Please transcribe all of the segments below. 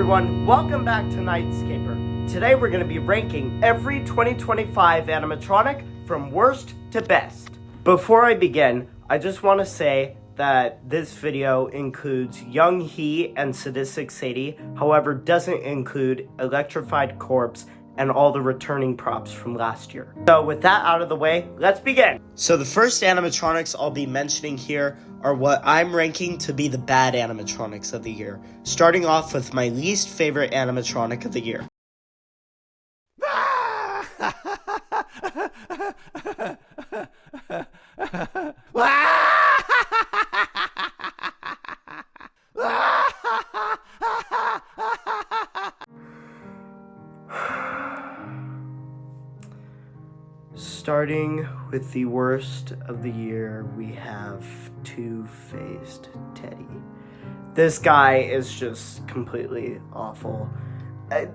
everyone, welcome back to Nightscaper. Today we're going to be ranking every 2025 animatronic from worst to best. Before I begin, I just want to say that this video includes Young He and Sadistic Sadie, however doesn't include Electrified Corpse and all the returning props from last year. So with that out of the way, let's begin. So the first animatronics I'll be mentioning here are what I'm ranking to be the bad animatronics of the year, starting off with my least favorite animatronic of the year. Starting with the worst of the year, we have Two-Faced Teddy. This guy is just completely awful.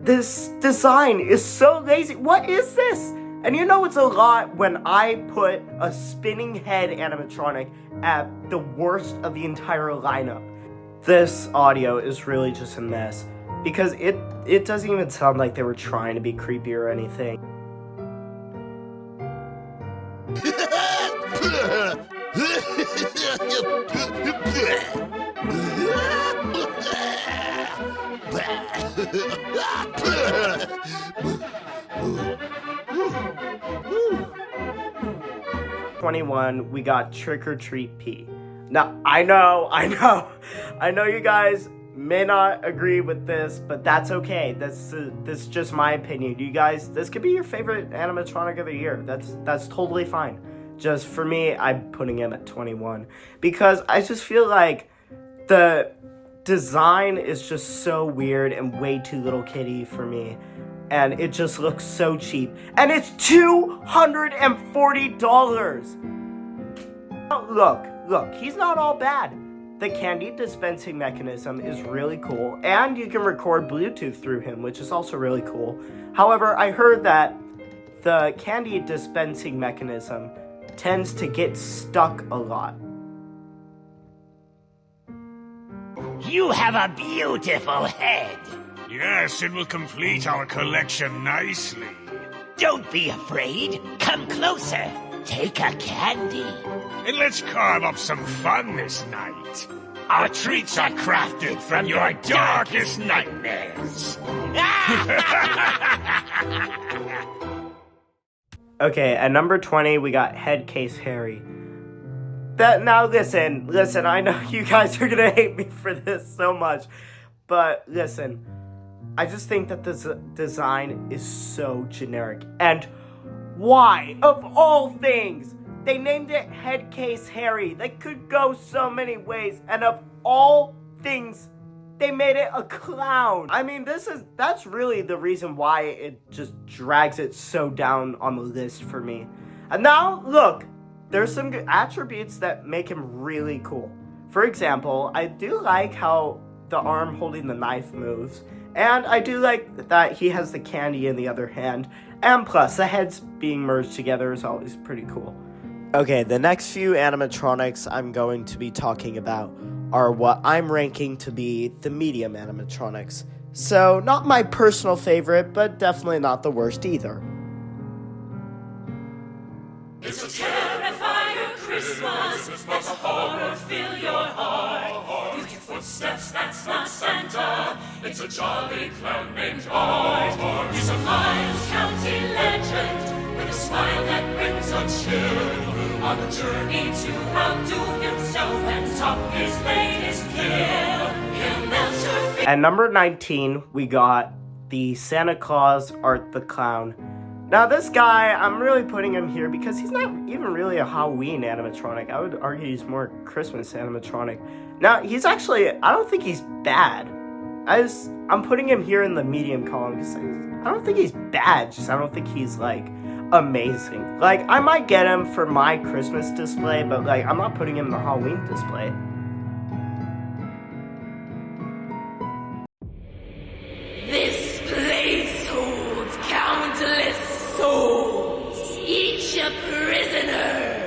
This design is so lazy. What is this? And you know it's a lot when I put a spinning head animatronic at the worst of the entire lineup. This audio is really just a mess because it doesn't even sound like they were trying to be creepy or anything. #21, we got Trick or Treat P. Now, I know you guys may not agree with this, but that's okay. This is just my opinion. You guys, this could be your favorite animatronic of the year. That's totally fine. Just for me, I'm putting him at 21 because I just feel like the design is just so weird and way too little kitty for me. And it just looks so cheap. And it's $240. Look, he's not all bad. The candy dispensing mechanism is really cool, and you can record Bluetooth through him, which is also really cool. However, I heard that the candy dispensing mechanism tends to get stuck a lot. You have a beautiful head. Yes, it will complete our collection nicely. Don't be afraid. Come closer. Take a candy. And let's carve up some fun this night. Our treats are crafted from your darkest nightmares. Okay, at number 20, we got Headcase Harry. Now listen, I know you guys are gonna hate me for this so much, but listen, I just think that this design is so generic. And why, of all things, they named it Headcase Harry? They could go so many ways, and of all things, they made it a clown. I mean, that's really the reason why it just drags it so down on the list for me. And now, look, there's some good attributes that make him really cool. For example, I do like how the arm holding the knife moves, and I do like that he has the candy in the other hand, and plus, the heads being merged together is always pretty cool. Okay, the next few animatronics I'm going to be talking about are what I'm ranking to be the medium animatronics. So, not my personal favorite, but definitely not the worst either. It's a terrifying Christmas, let the horror fill your heart. You hear footsteps, that's not Santa, it's a jolly clown named Art. He's a Miles County legend, with a smile that brings a chill, on a journey to outdo himself and top his latest kill. He'll melt your feet. At number 19, we got the Santa Claus Art the Clown. Now this guy, I'm really putting him here because he's not even really a Halloween animatronic. I would argue he's more a Christmas animatronic. Now, he's actually, I don't think he's bad. I'm putting him here in the medium column because I don't think he's bad, just I don't think he's, like, amazing. Like, I might get him for my Christmas display, but, like, I'm not putting him in the Halloween display. This place holds countless souls, each a prisoner.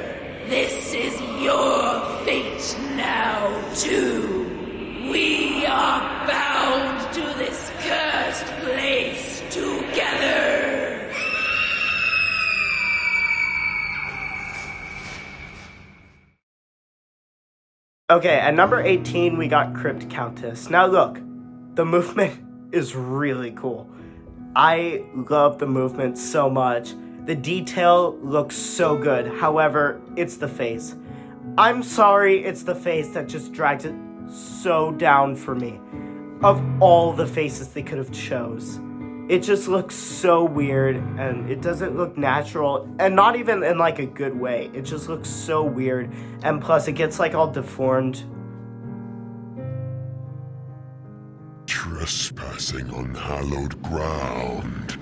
This is your fate now, too. We are bound to this Okay, at number 18, we got Crypt Countess. Now look, the movement is really cool. I love the movement so much. The detail looks so good. However, it's the face. I'm sorry, it's the face that just drags it so down for me. Of all the faces they could have chose, it just looks so weird, and it doesn't look natural, and not even in like a good way. It just looks so weird, and plus it gets like all deformed. Trespassing on hallowed ground.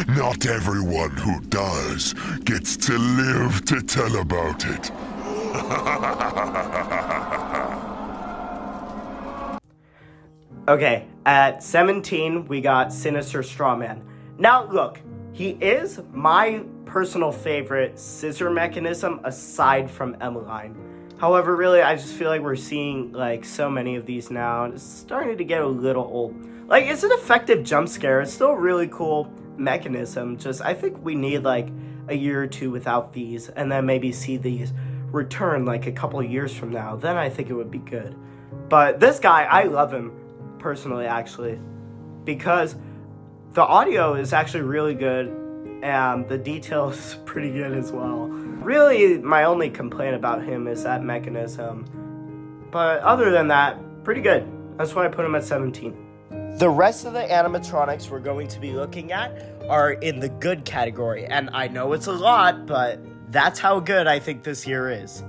Not everyone who does gets to live to tell about it. Okay, at 17, we got Sinister Strawman. Now, look, he is my personal favorite scissor mechanism aside from Emmeline. However, really, I just feel like we're seeing, like, so many of these now, and it's starting to get a little old. Like, it's an effective jump scare. It's still a really cool mechanism. Just, I think we need, like, a year or two without these, and then maybe see these return, like, a couple of years from now. Then I think it would be good. But this guy, I love him, personally, actually, because the audio is actually really good, and the detail is pretty good as well. Really, my only complaint about him is that mechanism. But other than that, pretty good. That's why I put him at 17. The rest of the animatronics we're going to be looking at are in the good category. And I know it's a lot, but that's how good I think this year is.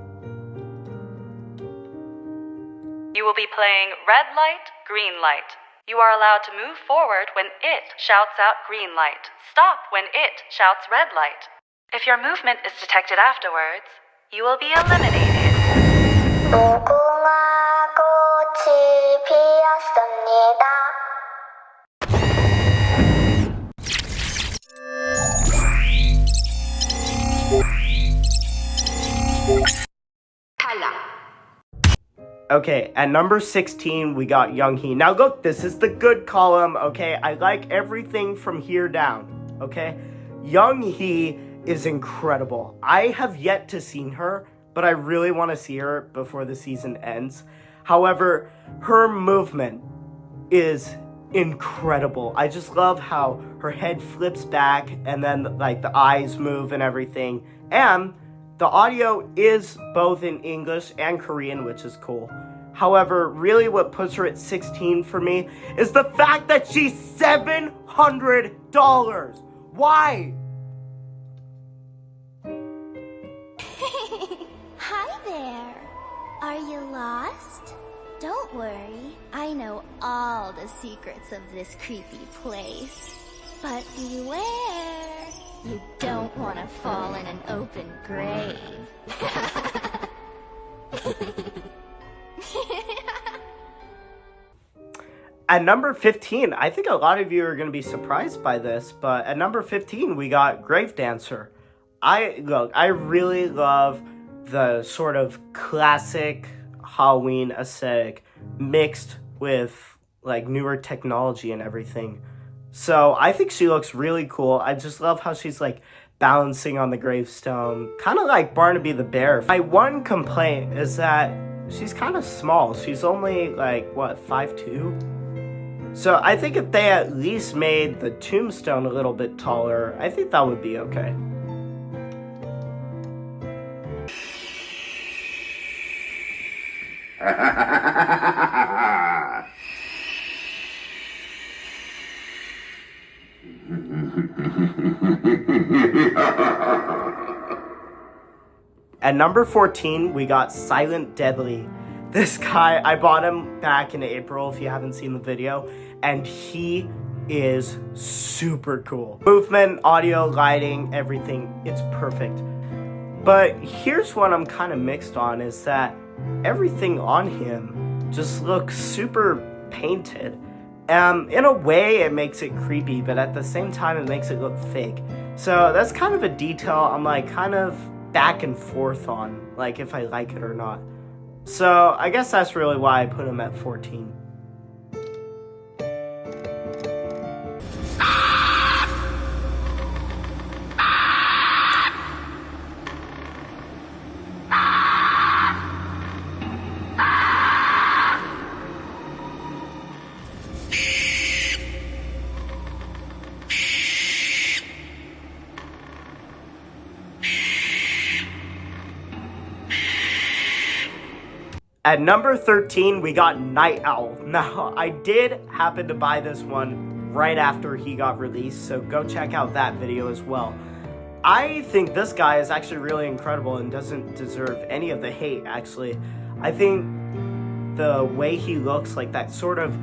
You will be playing red light, green light. You are allowed to move forward when it shouts out green light. Stop when it shouts red light. If your movement is detected afterwards, you will be eliminated. Okay, at number 16, we got Young-hee. Now look, this is the good column, okay? I like everything from here down, okay? Young-hee is incredible. I have yet to see her, but I really want to see her before the season ends. However, her movement is incredible. I just love how her head flips back and then like the eyes move and everything. And the audio is both in English and Korean, which is cool. However, really what puts her at 16 for me is the fact that she's $700. Why? Hi there. Are you lost? Don't worry. I know all the secrets of this creepy place. But beware. You don't want to fall in an open grave. At number 15, I think a lot of you are going to be surprised by this, but at number 15, we got Grave Dancer. I really love the sort of classic Halloween aesthetic mixed with like newer technology and everything. So I think she looks really cool. I just love how she's like balancing on the gravestone, kind of like Barnaby the Bear. My one complaint is that she's kind of small. She's only like, what, 5'2"? So I think if they at least made the tombstone a little bit taller, I think that would be okay. At number 14, we got Silent Deadly. This guy, I bought him back in April, if you haven't seen the video, and he is super cool. Movement, audio, lighting, everything, it's perfect. But here's what I'm kind of mixed on, is that everything on him just looks super painted. In a way, it makes it creepy, but at the same time, it makes it look fake. So that's kind of a detail I'm like kind of back and forth on, like if I like it or not. So I guess that's really why I put him at 14. At number 13, we got Night Owl. Now, I did happen to buy this one right after he got released, so go check out that video as well. I think this guy is actually really incredible and doesn't deserve any of the hate, actually. I think the way he looks, like that sort of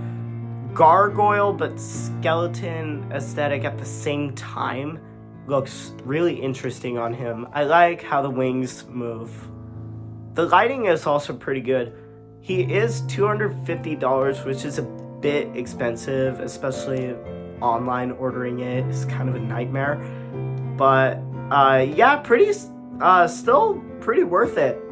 gargoyle but skeleton aesthetic at the same time, looks really interesting on him. I like how the wings move. The lighting is also pretty good. He is $250, which is a bit expensive, especially online ordering it. It's kind of a nightmare. But yeah, still pretty worth it.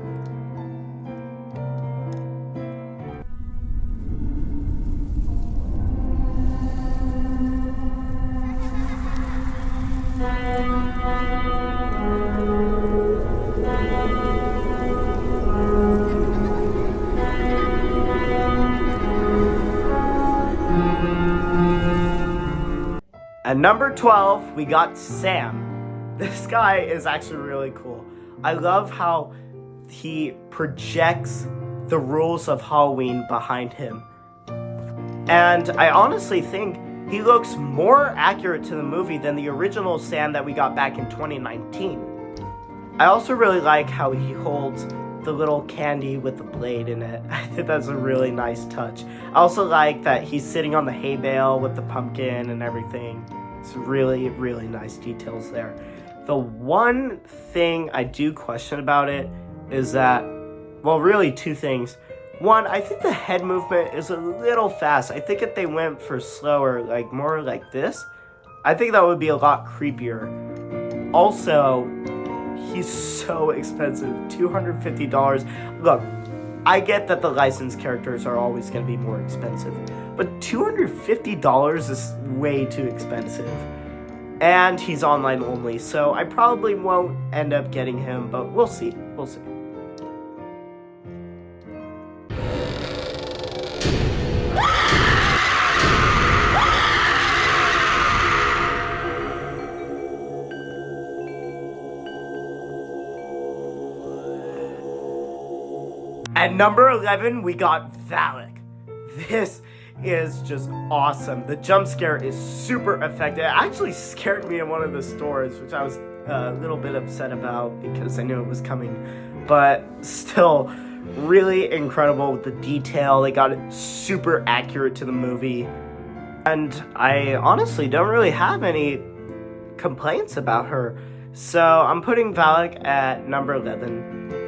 At number 12, we got Sam. This guy is actually really cool. I love how he projects the rules of Halloween behind him. And I honestly think he looks more accurate to the movie than the original Sam that we got back in 2019. I also really like how he holds the little candy with the blade in it. I think that's a really nice touch. I also like that he's sitting on the hay bale with the pumpkin and everything. It's really, really nice details there. The one thing I do question about it is that, well, really two things. One, I think the head movement is a little fast. I think if they went for slower, like more like this, I think that would be a lot creepier. Also, he's so expensive, $250. Look, I get that the licensed characters are always going to be more expensive, but $250 is way too expensive. And he's online only, so I probably won't end up getting him, but we'll see. We'll see. At number 11, we got Valak. This is just awesome. The jump scare is super effective. It actually scared me in one of the stores, which I was a little bit upset about because I knew it was coming. But still, really incredible with the detail. They got it super accurate to the movie. And I honestly don't really have any complaints about her. So I'm putting Valak at number 11.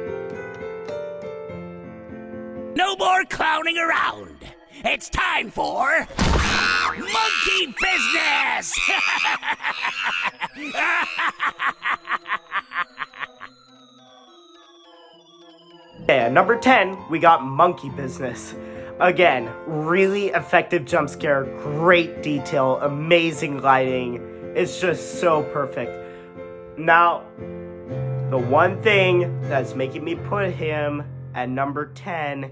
No more clowning around. It's time for monkey business. Yeah, number 10, we got Monkey Business. Again, really effective jump scare, great detail, amazing lighting. It's just so perfect. Now, the one thing that's making me put him at number 10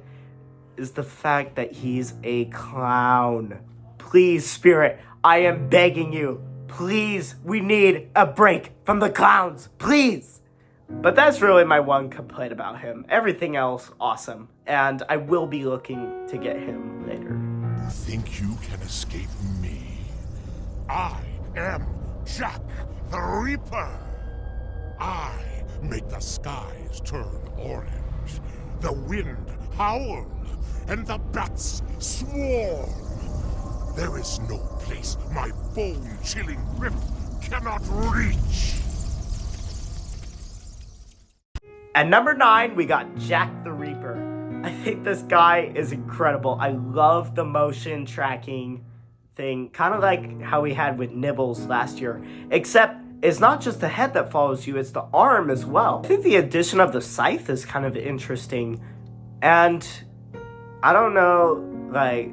is the fact that he's a clown. Please, Spirit, I am begging you. Please, we need a break from the clowns. Please. But that's really my one complaint about him. Everything else, awesome. And I will be looking to get him later. You think you can escape me? I am Jack the Reaper. I make the skies turn orange, the wind howl, and the bats swarm. There is no place my bone-chilling grip cannot reach. At number 9, we got Jack the Reaper. I think this guy is incredible. I love the motion tracking thing, kind of like how we had with Nibbles last year, except it's not just the head that follows you, it's the arm as well. I think the addition of the scythe is kind of interesting, and I don't know, like,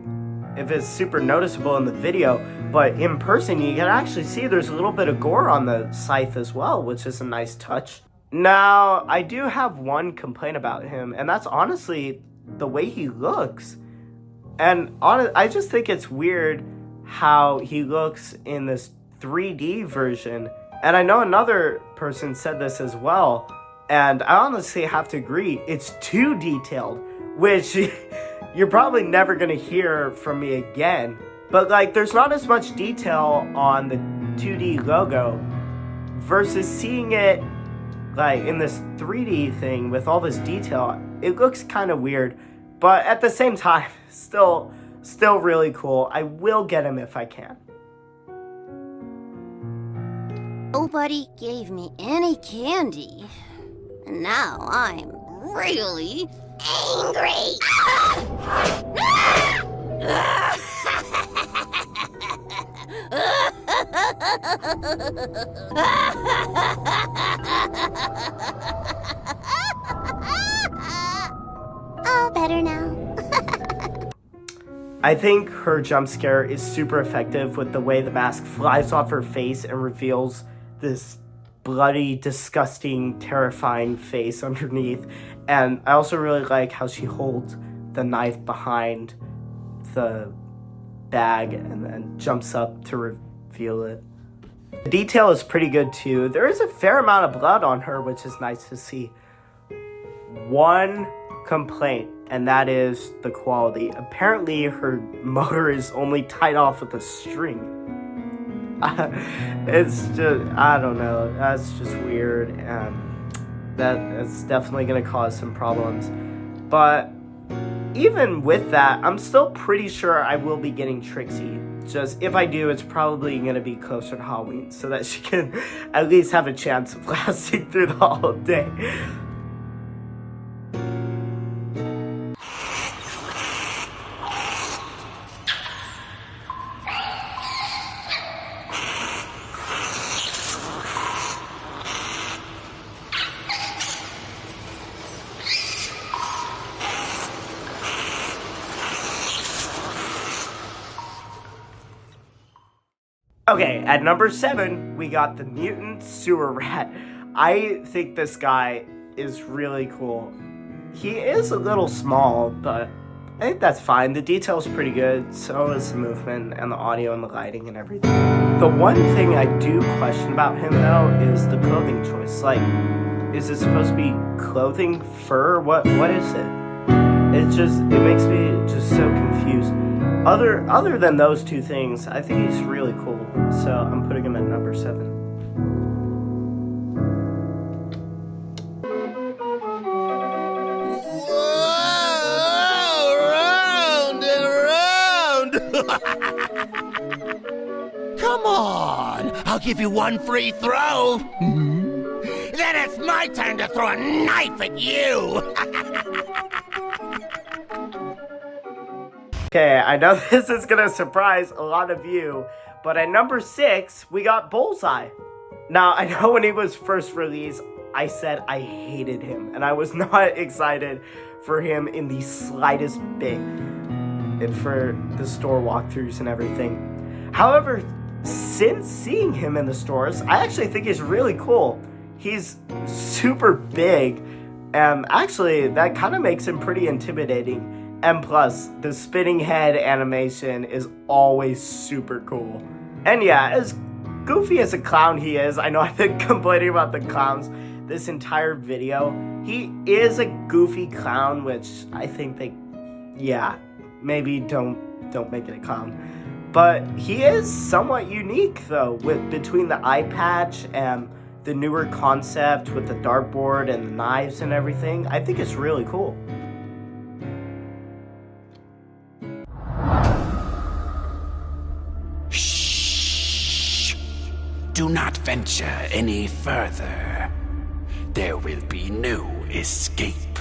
if it's super noticeable in the video, but in person you can actually see there's a little bit of gore on the scythe as well, which is a nice touch. Now, I do have one complaint about him, and that's honestly the way he looks. And I just think it's weird how he looks in this 3D version. And I know another person said this as well, and I honestly have to agree, it's too detailed. which you're probably never gonna hear from me again. But like, there's not as much detail on the 2D logo versus seeing it like in this 3D thing with all this detail. It looks kind of weird, but at the same time, still really cool. I will get him if I can. Nobody gave me any candy. And now I'm really angry. All better now. I think her jump scare is super effective with the way the mask flies off her face and reveals this bloody, disgusting, terrifying face underneath. And I also really like how she holds the knife behind the bag and then jumps up to reveal it. The detail is pretty good too. There is a fair amount of blood on her, which is nice to see. One complaint, and that is the quality. Apparently her motor is only tied off with a string. It's just, I don't know, that's just weird, and that's definitely gonna cause some problems. But even with that, I'm still pretty sure I will be getting Trixie. Just, if I do, it's probably gonna be closer to Halloween, so that she can at least have a chance of lasting through the holiday. Okay, at number 7, we got the mutant sewer rat. I think this guy is really cool. He is a little small, but I think that's fine. The detail's pretty good, so is the movement and the audio and the lighting and everything. The one thing I do question about him, though, is the clothing choice. Like, is it supposed to be clothing, fur? What is it? It makes me just so confused. Other than those two things, I think he's really cool. So I'm putting him at number 7. Whoa, round and round. Come on, I'll give you one free throw. Then it's my turn to throw a knife at you. Okay, I know this is gonna surprise a lot of you, but at number 6, we got Bullseye. Now, I know when he was first released, I said I hated him, and I was not excited for him in the slightest bit for the store walkthroughs and everything. However, since seeing him in the stores, I actually think he's really cool. He's super big, and actually, that kind of makes him pretty intimidating. And plus, the spinning head animation is always super cool. And yeah, as goofy as a clown he is, I know I've been complaining about the clowns this entire video. He is a goofy clown, which I think maybe don't make it a clown. But he is somewhat unique though, between the eye patch and the newer concept with the dartboard and the knives and everything. I think it's really cool. Do not venture any further. There will be no escape.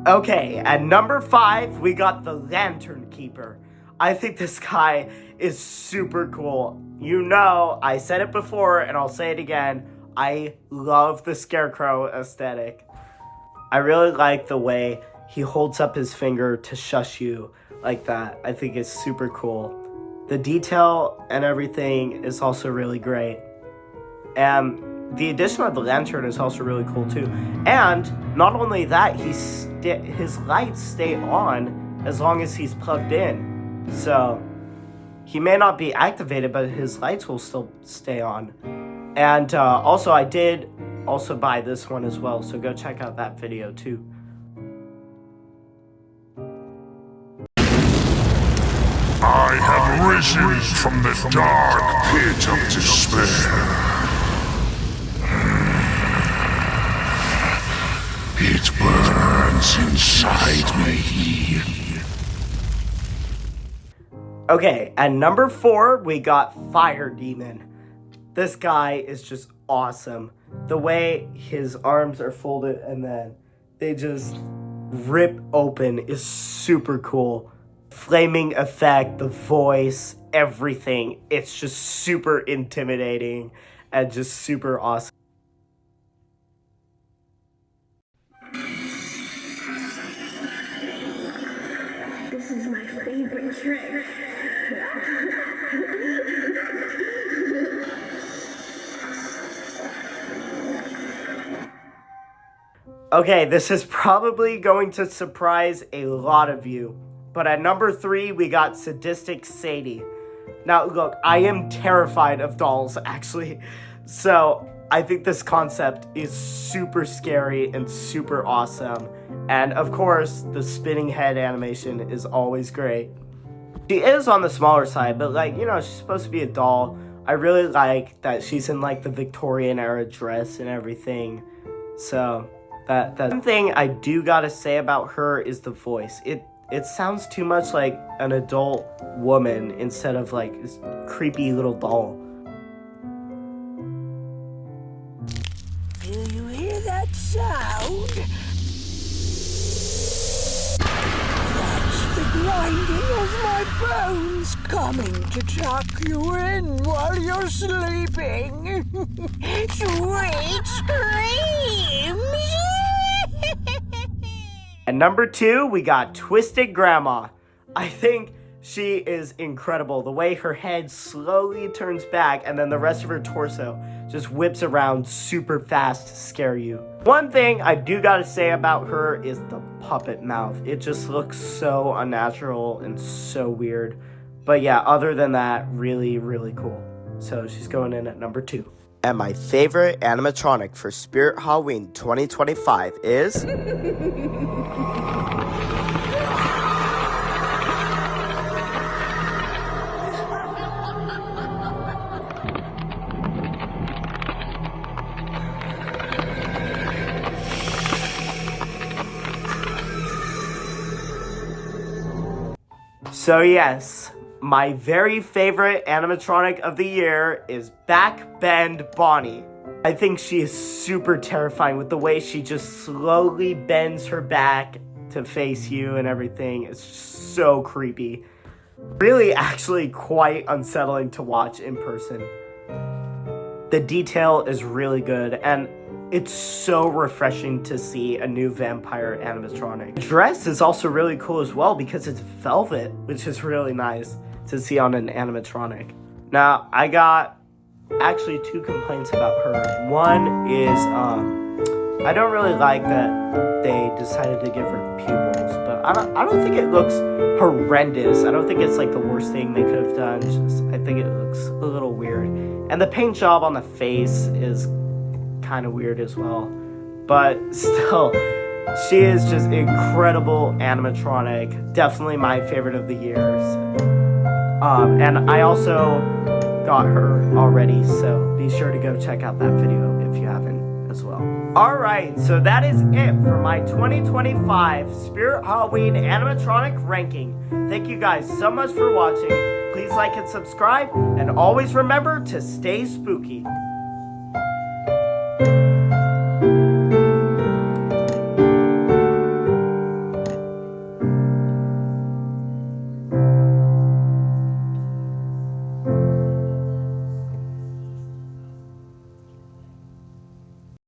Okay, at number 5, we got the Lantern Keeper. I think this guy is super cool. You know, I said it before and I'll say it again. I love the Scarecrow aesthetic. I really like the way he holds up his finger to shush you like that. I think it's super cool. The detail and everything is also really great. And the addition of the lantern is also really cool too. And not only that, his lights stay on as long as he's plugged in. So he may not be activated, but his lights will still stay on. And also, I did also buy this one as well, so go check out that video too. I have risen from the dark pit of despair. It burns inside me. Okay, at number 4, we got Fire Demon. This guy is just awesome. The way his arms are folded and then they just rip open is super cool. Flaming effect, the voice, everything. It's just super intimidating and just super awesome. This is my favorite trick. Okay, this is probably going to surprise a lot of you. But at number 3, we got Sadistic Sadie. Now, look, I am terrified of dolls, actually. So, I think this concept is super scary and super awesome. And, of course, the spinning head animation is always great. She is on the smaller side, but, like, you know, she's supposed to be a doll. I really like that she's in, like, the Victorian-era dress and everything. So, that one thing I do gotta say about her is the voice. It sounds too much like an adult woman instead of like this creepy little doll. Do you hear that sound? That's the grinding of my bones coming to tuck you in while you're sleeping. Sweet screams! At number 2, we got Twisted Grandma. I think she is incredible. The way her head slowly turns back and then the rest of her torso just whips around super fast to scare you. One thing I do gotta say about her is the puppet mouth. It just looks so unnatural and so weird. But yeah, other than that, really, really cool. So she's going in at number 2. And my favorite animatronic for Spirit Halloween 2025 is... So yes, my very favorite animatronic of the year is Backbend Bonnie. I think she is super terrifying with the way she just slowly bends her back to face you and everything. It's just so creepy. Really actually quite unsettling to watch in person. The detail is really good and it's so refreshing to see a new vampire animatronic. The dress is also really cool as well because it's velvet, which is really nice to see on an animatronic. Now, I got actually 2 complaints about her. One is, I don't really like that they decided to give her pupils, but I don't think it looks horrendous. I don't think it's like the worst thing they could have done. Just, I think it looks a little weird. And the paint job on the face is kind of weird as well. But still, she is just incredible animatronic. Definitely my favorite of the years. And I also got her already, so be sure to go check out that video if you haven't as well. Alright, so that is it for my 2025 Spirit Halloween animatronic ranking. Thank you guys so much for watching. Please like and subscribe, and always remember to stay spooky.